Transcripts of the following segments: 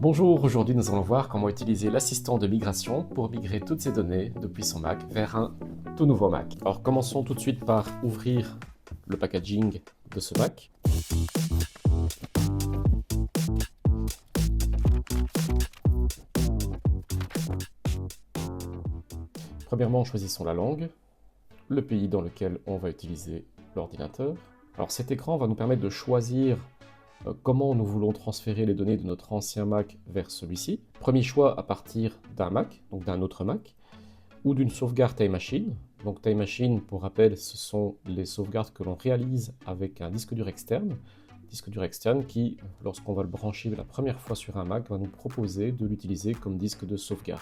Bonjour, aujourd'hui nous allons voir comment utiliser l'assistant de migration pour migrer toutes ces données depuis son Mac vers un tout nouveau Mac. Alors commençons tout de suite par ouvrir le packaging de ce Mac. Premièrement, choisissons la langue, le pays dans lequel on va utiliser l'ordinateur. Alors cet écran va nous permettre de choisir comment nous voulons transférer les données de notre ancien Mac vers celui-ci. Premier choix à partir d'un Mac, donc d'un autre Mac, ou d'une sauvegarde Time Machine. Donc Time Machine, pour rappel, ce sont les sauvegardes que l'on réalise avec un disque dur externe. Disque dur externe qui, lorsqu'on va le brancher la première fois sur un Mac, va nous proposer de l'utiliser comme disque de sauvegarde.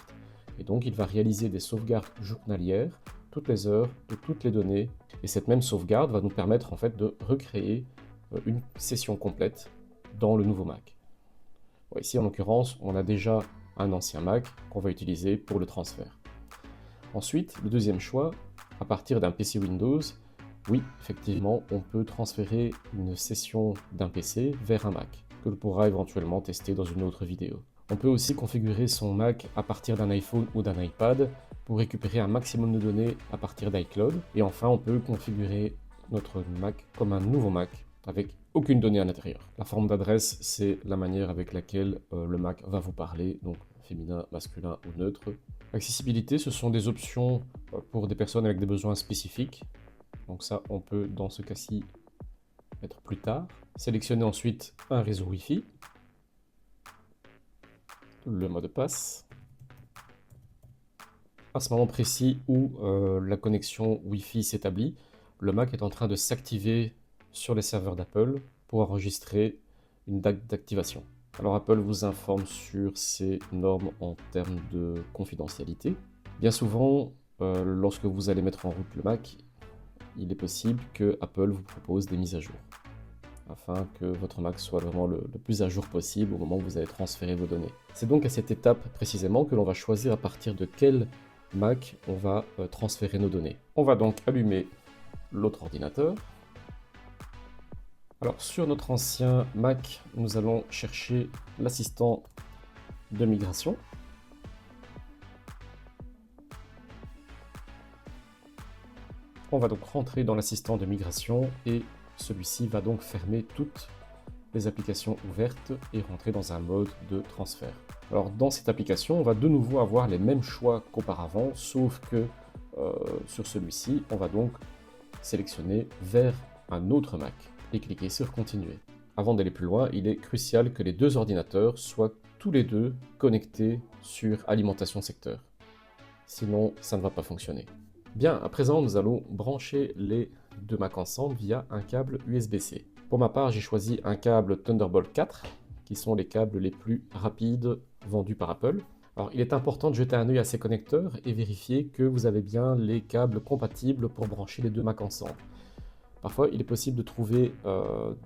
Et donc il va réaliser des sauvegardes journalières, toutes les heures, de toutes les données. Et cette même sauvegarde va nous permettre en fait de recréer une session complète dans le nouveau Mac. Bon, ici en l'occurrence, on a déjà un ancien Mac qu'on va utiliser pour le transfert. Ensuite, le deuxième choix, à partir d'un PC Windows, oui, effectivement, on peut transférer une session d'un PC vers un Mac, que l'on pourra éventuellement tester dans une autre vidéo. On peut aussi configurer son Mac à partir d'un iPhone ou d'un iPad pour récupérer un maximum de données à partir d'iCloud. Et enfin, on peut configurer notre Mac comme un nouveau Mac avec aucune donnée à l'intérieur. La forme d'adresse, c'est la manière avec laquelle le Mac va vous parler, donc féminin, masculin ou neutre. Accessibilité, ce sont des options pour des personnes avec des besoins spécifiques. Donc ça, on peut dans ce cas-ci mettre plus tard. Sélectionner ensuite un réseau Wi-Fi, le mot de passe. À ce moment précis où la connexion Wi-Fi s'établit, le Mac est en train de s'activer sur les serveurs d'Apple pour enregistrer une date d'activation. Alors Apple vous informe sur ses normes en termes de confidentialité. Bien souvent, lorsque vous allez mettre en route le Mac, il est possible que Apple vous propose des mises à jour, afin que votre Mac soit vraiment le plus à jour possible au moment où vous allez transférer vos données. C'est donc à cette étape précisément que l'on va choisir à partir de quel Mac on va transférer nos données. On va donc allumer l'autre ordinateur. Alors sur notre ancien Mac, nous allons chercher l'assistant de migration. On va donc rentrer dans l'assistant de migration et celui-ci va donc fermer toutes les applications ouvertes et rentrer dans un mode de transfert. Alors dans cette application, on va de nouveau avoir les mêmes choix qu'auparavant, sauf que sur celui-ci, on va donc sélectionner vers un autre Mac et cliquer sur continuer. Avant d'aller plus loin, il est crucial que les deux ordinateurs soient tous les deux connectés sur alimentation secteur. Sinon, ça ne va pas fonctionner. Bien, à présent, nous allons brancher les deux Macs ensemble via un câble USB-C. Pour ma part, j'ai choisi un câble Thunderbolt 4, qui sont les câbles les plus rapides vendus par Apple. Alors, il est important de jeter un œil à ces connecteurs et vérifier que vous avez bien les câbles compatibles pour brancher les deux Macs ensemble. Parfois, il est possible de trouver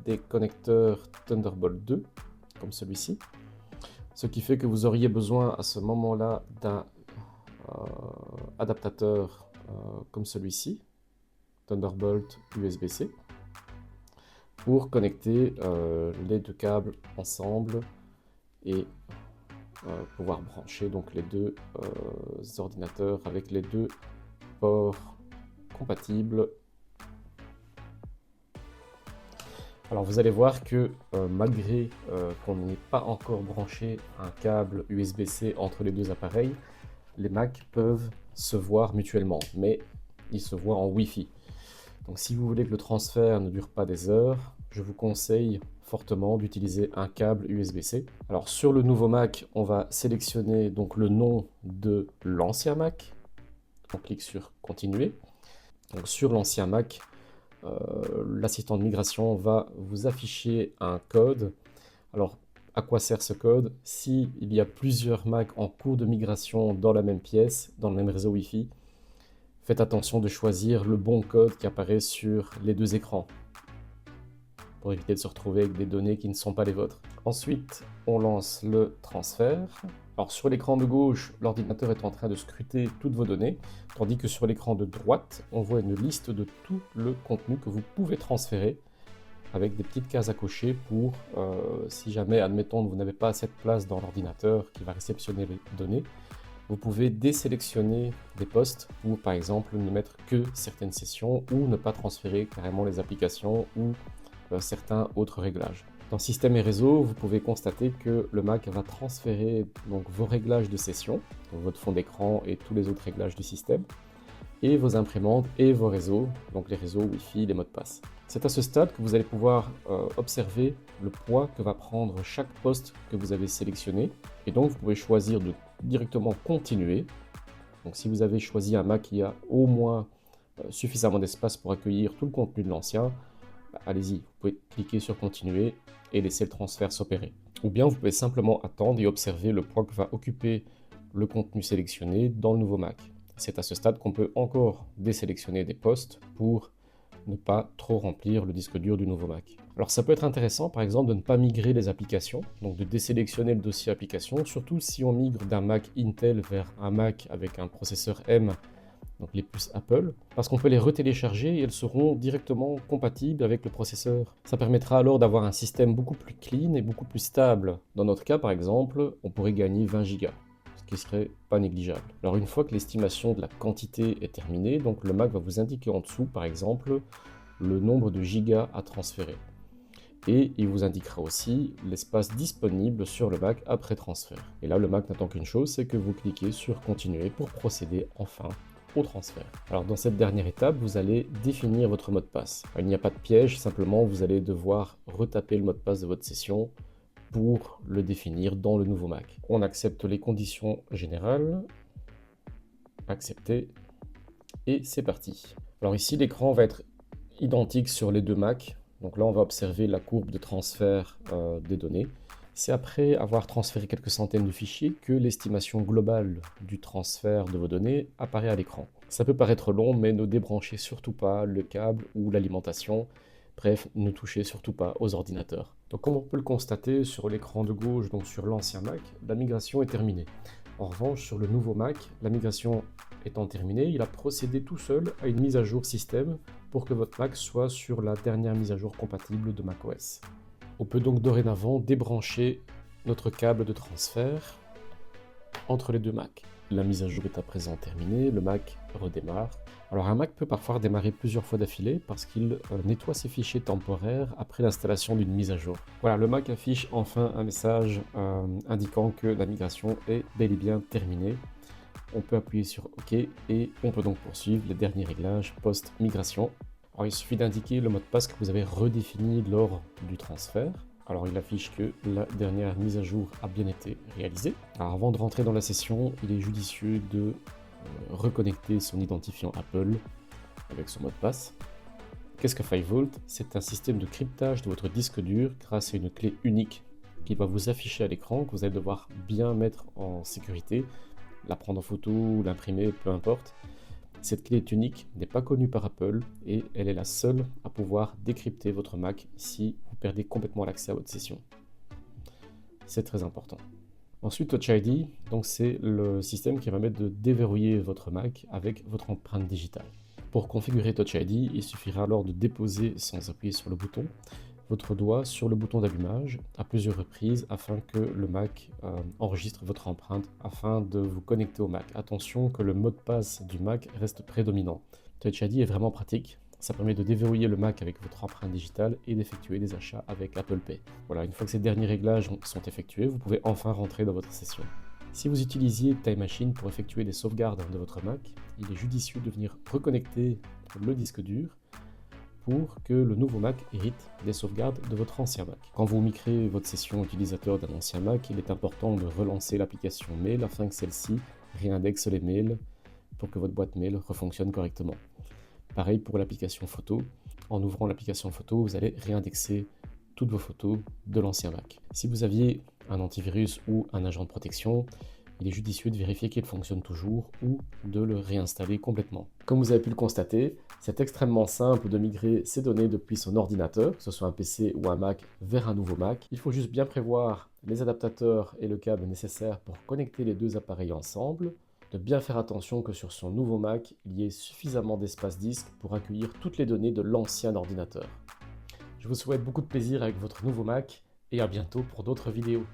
des connecteurs Thunderbolt 2, comme celui-ci, ce qui fait que vous auriez besoin à ce moment-là d'un adaptateur comme celui-ci, Thunderbolt USB-C, pour connecter les deux câbles ensemble et pouvoir brancher donc les deux ordinateurs avec les deux ports compatibles. Alors vous allez voir que malgré qu'on n'ait pas encore branché un câble USB-C entre les deux appareils, les Macs peuvent se voir mutuellement, mais ils se voient en Wi-Fi. Donc si vous voulez que le transfert ne dure pas des heures, je vous conseille fortement d'utiliser un câble USB-C. Alors sur le nouveau Mac, on va sélectionner donc le nom de l'ancien Mac. On clique sur continuer. Donc sur l'ancien Mac, l'assistant de migration va vous afficher un code. Alors à quoi sert ce code? Si il y a plusieurs Macs en cours de migration dans la même pièce, dans le même réseau Wi-Fi, faites attention de choisir le bon code qui apparaît sur les deux écrans pour éviter de se retrouver avec des données qui ne sont pas les vôtres. Ensuite, on lance le transfert. Alors sur l'écran de gauche, l'ordinateur est en train de scruter toutes vos données, tandis que sur l'écran de droite, on voit une liste de tout le contenu que vous pouvez transférer avec des petites cases à cocher pour, si jamais, admettons, vous n'avez pas assez de place dans l'ordinateur qui va réceptionner les données, vous pouvez désélectionner des postes pour, par exemple, ne mettre que certaines sessions ou ne pas transférer carrément les applications ou certains autres réglages. Dans Système et réseau, vous pouvez constater que le Mac va transférer donc vos réglages de session, donc votre fond d'écran et tous les autres réglages du système, et vos imprimantes et vos réseaux, donc les réseaux Wi-Fi, les mots de passe. C'est à ce stade que vous allez pouvoir observer le poids que va prendre chaque poste que vous avez sélectionné, et donc vous pouvez choisir de directement continuer. Donc si vous avez choisi un Mac qui a au moins suffisamment d'espace pour accueillir tout le contenu de l'ancien, allez-y, vous pouvez cliquer sur continuer et laisser le transfert s'opérer. Ou bien vous pouvez simplement attendre et observer le poids que va occuper le contenu sélectionné dans le nouveau Mac. C'est à ce stade qu'on peut encore désélectionner des postes pour ne pas trop remplir le disque dur du nouveau Mac. Alors ça peut être intéressant par exemple de ne pas migrer les applications, donc de désélectionner le dossier application, surtout si on migre d'un Mac Intel vers un Mac avec un processeur M, donc les puces Apple, parce qu'on peut les retélécharger et elles seront directement compatibles avec le processeur. Ça permettra alors d'avoir un système beaucoup plus clean et beaucoup plus stable. Dans notre cas par exemple, on pourrait gagner 20 Go, ce qui serait pas négligeable. Alors une fois que l'estimation de la quantité est terminée, donc le Mac va vous indiquer en dessous par exemple le nombre de gigas à transférer. Et il vous indiquera aussi l'espace disponible sur le Mac après transfert. Et là le Mac n'attend qu'une chose, c'est que vous cliquez sur continuer pour procéder enfin au transfert. Alors dans cette dernière étape, vous allez définir votre mot de passe. Il n'y a pas de piège, simplement vous allez devoir retaper le mot de passe de votre session pour le définir dans le nouveau Mac. On accepte les conditions générales, accepter, et c'est parti. Alors ici, l'écran va être identique sur les deux Macs. Donc là, on va observer la courbe de transfert des données. C'est après avoir transféré quelques centaines de fichiers que l'estimation globale du transfert de vos données apparaît à l'écran. Ça peut paraître long, mais ne débranchez surtout pas le câble ou l'alimentation. Bref, ne touchez surtout pas aux ordinateurs. Donc comme on peut le constater sur l'écran de gauche, donc sur l'ancien Mac, la migration est terminée. En revanche, sur le nouveau Mac, la migration étant terminée, il a procédé tout seul à une mise à jour système pour que votre Mac soit sur la dernière mise à jour compatible de macOS. On peut donc dorénavant débrancher notre câble de transfert entre les deux Macs. La mise à jour est à présent terminée, le Mac redémarre. Alors un Mac peut parfois démarrer plusieurs fois d'affilée parce qu'il nettoie ses fichiers temporaires après l'installation d'une mise à jour. Voilà, le Mac affiche enfin un message indiquant que la migration est bel et bien terminée. On peut appuyer sur OK et on peut donc poursuivre les derniers réglages post-migration. Alors il suffit d'indiquer le mot de passe que vous avez redéfini lors du transfert. Alors il affiche que la dernière mise à jour a bien été réalisée. Alors avant de rentrer dans la session, il est judicieux de reconnecter son identifiant Apple avec son mot de passe. Qu'est-ce que 5V? C'est un système de cryptage de votre disque dur grâce à une clé unique qui va vous afficher à l'écran, que vous allez devoir bien mettre en sécurité, la prendre en photo ou l'imprimer, peu importe. Cette clé est unique, n'est pas connue par Apple et elle est la seule à pouvoir décrypter votre Mac si vous perdez complètement l'accès à votre session. C'est très important. Ensuite, Touch ID, donc c'est le système qui va permettre de déverrouiller votre Mac avec votre empreinte digitale. Pour configurer Touch ID, il suffira alors de déposer, sans appuyer sur le bouton, votre doigt sur le bouton d'allumage à plusieurs reprises afin que le Mac enregistre votre empreinte afin de vous connecter au Mac. Attention que le mot de passe du Mac reste prédominant. Touch ID est vraiment pratique. Ça permet de déverrouiller le Mac avec votre empreinte digitale et d'effectuer des achats avec Apple Pay. Voilà, une fois que ces derniers réglages sont effectués, vous pouvez enfin rentrer dans votre session. Si vous utilisiez Time Machine pour effectuer des sauvegardes de votre Mac, il est judicieux de venir reconnecter le disque dur pour que le nouveau Mac hérite des sauvegardes de votre ancien Mac. Quand vous migrez votre session utilisateur d'un ancien Mac, il est important de relancer l'application Mail afin que celle-ci réindexe les mails pour que votre boîte mail refonctionne correctement. Pareil pour l'application photo. En ouvrant l'application photo, vous allez réindexer toutes vos photos de l'ancien Mac. Si vous aviez un antivirus ou un agent de protection, il est judicieux de vérifier qu'il fonctionne toujours ou de le réinstaller complètement. Comme vous avez pu le constater, c'est extrêmement simple de migrer ses données depuis son ordinateur, que ce soit un PC ou un Mac, vers un nouveau Mac. Il faut juste bien prévoir les adaptateurs et le câble nécessaires pour connecter les deux appareils ensemble, de bien faire attention que sur son nouveau Mac, il y ait suffisamment d'espace disque pour accueillir toutes les données de l'ancien ordinateur. Je Je vous souhaite beaucoup de plaisir avec votre nouveau Mac et à bientôt pour d'autres vidéos.